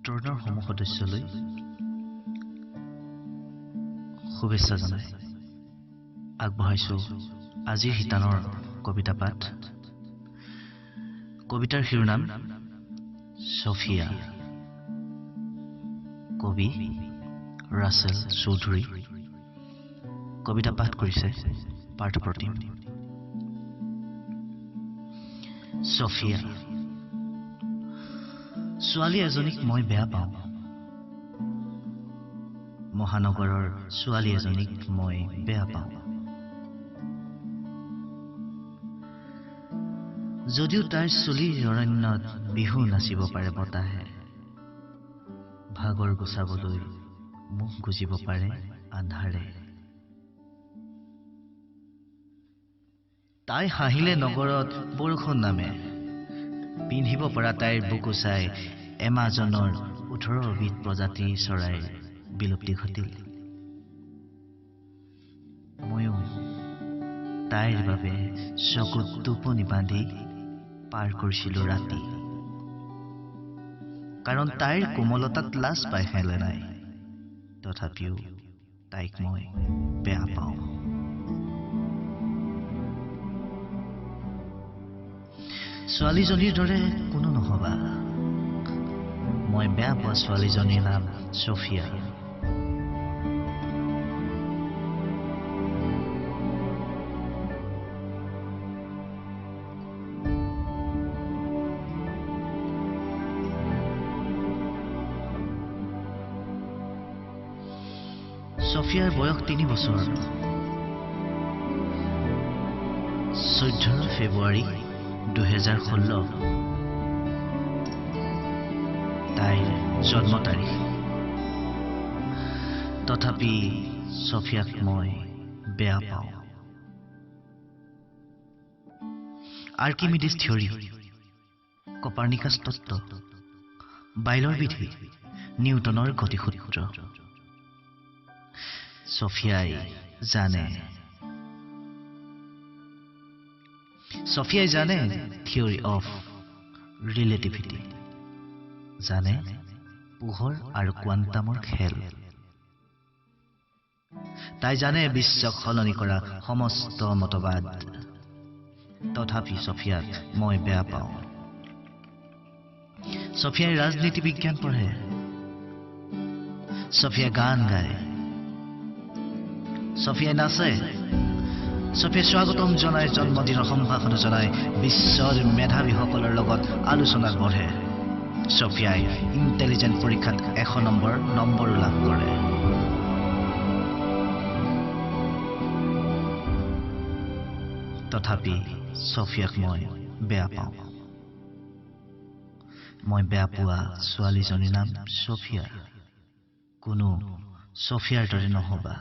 তৰুণৰ সমূহ সদস্যলৈ শুভেচ্ছা জনাই আগবঢ়াইছো আজিৰ শিতানৰ কবিতা পাঠ। কবিতাৰ শিৰোনাম ছফিয়া। কবি ৰাছেল চৌধুৰী। কবিতা পাঠ কৰিছে পাৰ্থপ্ৰতিম। ছফিয়া। ছোৱালী এজনীক মই বেয়া পাওঁ। মহানগৰৰ ছোৱালী এজনীক মই বেয়া পাওঁ। যদিও তাইৰ চুলিৰ অৰণ্যত বিহু নাচিব পাৰে বতাহে, ভাগৰ গুচাবলৈ মুখ গুজিব পাৰে আন্ধাৰে। তাই হাঁহিলে নগৰত বৰষুণ নামে, পিন্ধিব পৰা তাইৰ বুকু চাই এমাজনৰ 18বিধ প্ৰজাতিৰ চৰাইৰ বিলুপ্তি ঘটিল। ময়ো তাইৰ বাবে চকুত টোপনি বান্ধি পাৰ কৰিছিলো ৰাতি, কাৰণ তাইৰ কোমলতাত লাজ পাই হেলেনাই। তথাপিও তাইক মই বেয়া পাওঁ। ছোৱালীজনীৰ দৰে কোনো নহবা। মই বেয়া পোৱা ছোৱালীজনীৰ নাম ছফিয়া। ছফিয়াৰ বয়স 3 বছৰ। 14 ফেব্ৰুৱাৰী 2016 তাইৰ জন্ম তাৰিখ। তথাপি ছফিয়াক মই বেয়া পাওঁ। আৰ্কিমিডিছ থিয়ৰী, কপাৰ্নিকাছ তত্ত্ব, বাইলৰ বিধি, নিউটনৰ গতিসূত্ৰ। ছফিয়াই জানে থিয়ৰী অফ ৰিলেটিভিটি, জানে পোহৰ আৰু কোৱাণ্টামৰ খেল। তাই জানে বিশ্বক সলনি কৰা সমস্ত মতবাদ। তথাপি ছফিয়াক মই বেয়া পাওঁ। ছফিয়াই ৰাজনীতি বিজ্ঞান পঢ়ে। ছফিয়াই গান গায়। ছফিয়াই নাচে। ছফিয়াই স্বাগতম জনাই, জন্মদিনৰ সম্ভাষণ জনাই, বিশ্বৰ মেধাৱীসকলৰ লগত আলোচনাত বহে। ছফিয়াই ইণ্টেলিজেণ্ট পৰীক্ষাত 100 নম্বৰো লাভ কৰে। তথাপি ছফিয়াক মই বেয়া পাওঁ। মই বেয়া পোৱা ছোৱালীজনীৰ নাম ছফিয়া। কোনো ছফিয়াৰ দৰে নহবা।